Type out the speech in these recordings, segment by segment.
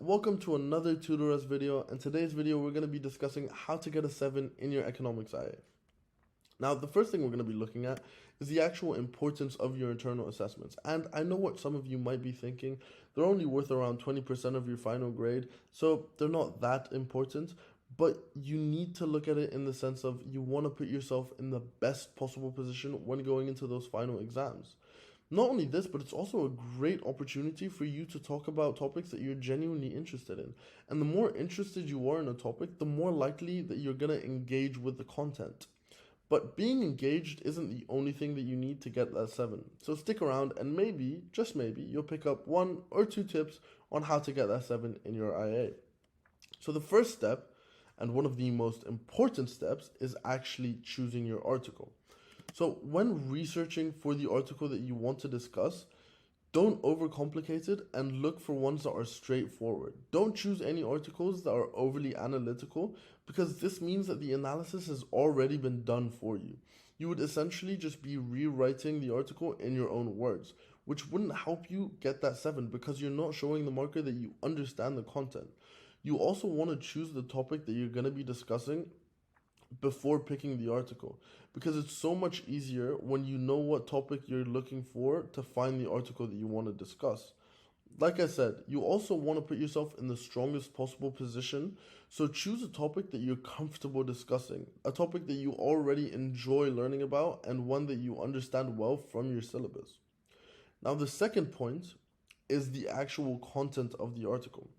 welcome to another tutorUs video. In today's video, we're going to be discussing how to get a 7 in your economics IA. Now, the first thing we're going to be looking at is the actual importance of your internal assessments. And I know what some of you might be thinking, they're only worth around 20% of your final grade, so they're not that important. But you need to look at it in the sense of you want to put yourself in the best possible position when going into those final exams. Not only this, but it's also a great opportunity for you to talk about topics that you're genuinely interested in. And the more interested you are in a topic, the more likely that you're going to engage with the content. But being engaged isn't the only thing that you need to get that 7. So stick around and maybe, just maybe, you'll pick up 1 or 2 tips on how to get that 7 in your IA. So the first step, and one of the most important steps, is actually choosing your article. So when researching for the article that you want to discuss, don't overcomplicate it and look for ones that are straightforward. Don't choose any articles that are overly analytical, because this means that the analysis has already been done for you. You would essentially just be rewriting the article in your own words, which wouldn't help you get that 7 because you're not showing the marker that you understand the content. You also want to choose the topic that you're going to be discussing before picking the article, because it's so much easier when you know what topic you're looking for to find the article that you want to discuss. Like I said, you also want to put yourself in the strongest possible position, so choose a topic that you're comfortable discussing, a topic that you already enjoy learning about, and one that you understand well from your syllabus. Now, the second point is the actual content of the article.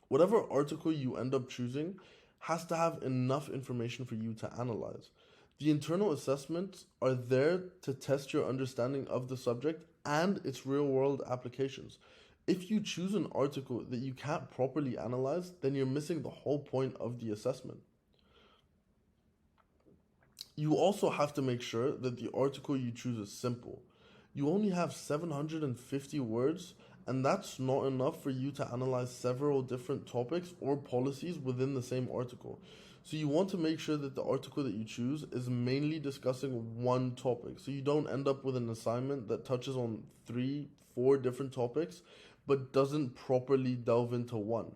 Whatever article you end up choosing has to have enough information for you to analyze. The internal assessments are there to test your understanding of the subject and its real-world applications. If you choose an article that you can't properly analyze, then you're missing the whole point of the assessment. You also have to make sure that the article you choose is simple. You only have 750 words, and that's not enough for you to analyze several different topics or policies within the same article. So you want to make sure that the article that you choose is mainly discussing one topic, so you don't end up with an assignment that touches on 3-4 different topics but doesn't properly delve into one.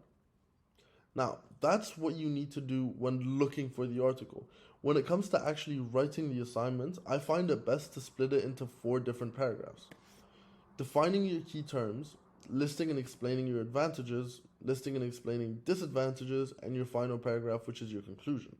Now, that's what you need to do when looking for the article. When it comes to actually writing the assignment, I find it best to split it into 4 different paragraphs. Defining your key terms, listing and explaining your advantages, listing and explaining disadvantages, and your final paragraph, which is your conclusion.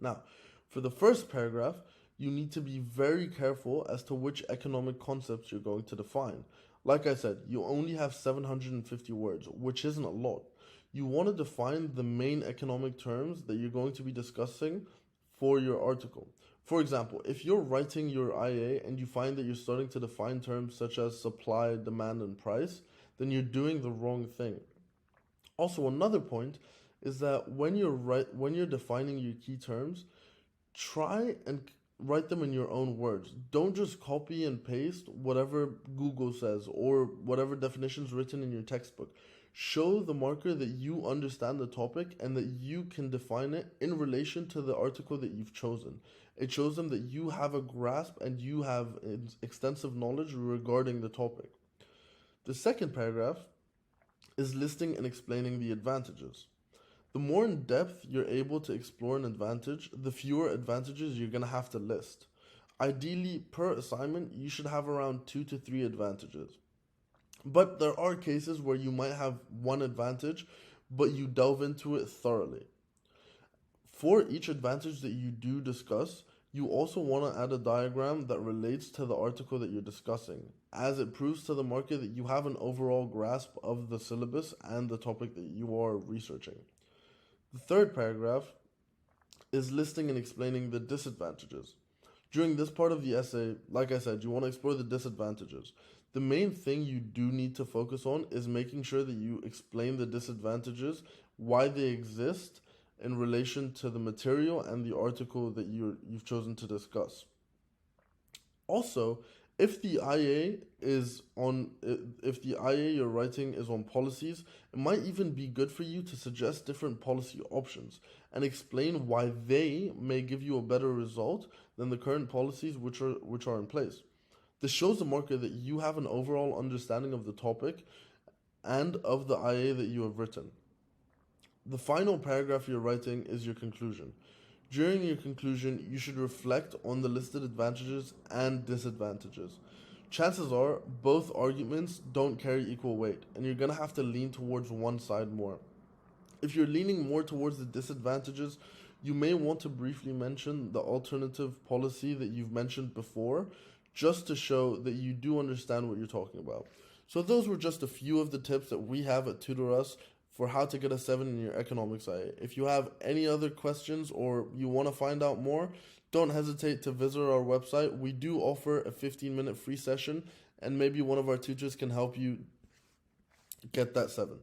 Now, for the first paragraph, you need to be very careful as to which economic concepts you're going to define. Like I said, you only have 750 words, which isn't a lot. You want to define the main economic terms that you're going to be discussing for your article. For example, if you're writing your IA and you find that you're starting to define terms such as supply, demand, and price, then you're doing the wrong thing. Also, another point is that when you're defining your key terms, try and write them in your own words. Don't just copy and paste whatever Google says or whatever definitions written in your textbook. Show the marker that you understand the topic and that you can define it in relation to the article that you've chosen. It shows them that you have a grasp and you have extensive knowledge regarding the topic. The second paragraph is listing and explaining the advantages. The more in depth you're able to explore an advantage, the fewer advantages you're going to have to list. Ideally, per assignment, you should have around 2 to 3 advantages. But there are cases where you might have one advantage, but you delve into it thoroughly. For each advantage that you do discuss, you also want to add a diagram that relates to the article that you're discussing, as it proves to the marker that you have an overall grasp of the syllabus and the topic that you are researching. The third paragraph is listing and explaining the disadvantages. During this part of the essay, like I said, you want to explore the disadvantages. The main thing you do need to focus on is making sure that you explain the disadvantages, why they exist in relation to the material and the article that you've chosen to discuss. Also, if the IA you're writing is on policies, it might even be good for you to suggest different policy options and explain why they may give you a better result than the current policies which are in place. This shows the marker that you have an overall understanding of the topic and of the IA that you have written. The final paragraph you're writing is your conclusion. During your conclusion, you should reflect on the listed advantages and disadvantages. Chances are both arguments don't carry equal weight, and you're going to have to lean towards one side more. If you're leaning more towards the disadvantages, you may want to briefly mention the alternative policy that you've mentioned before, just to show that you do understand what you're talking about. So those were just a few of the tips that we have at tutorUs for how to get a 7 in your economics IA. If you have any other questions or you want to find out more, don't hesitate to visit our website. We do offer a 15-minute free session, and maybe one of our tutors can help you get that 7.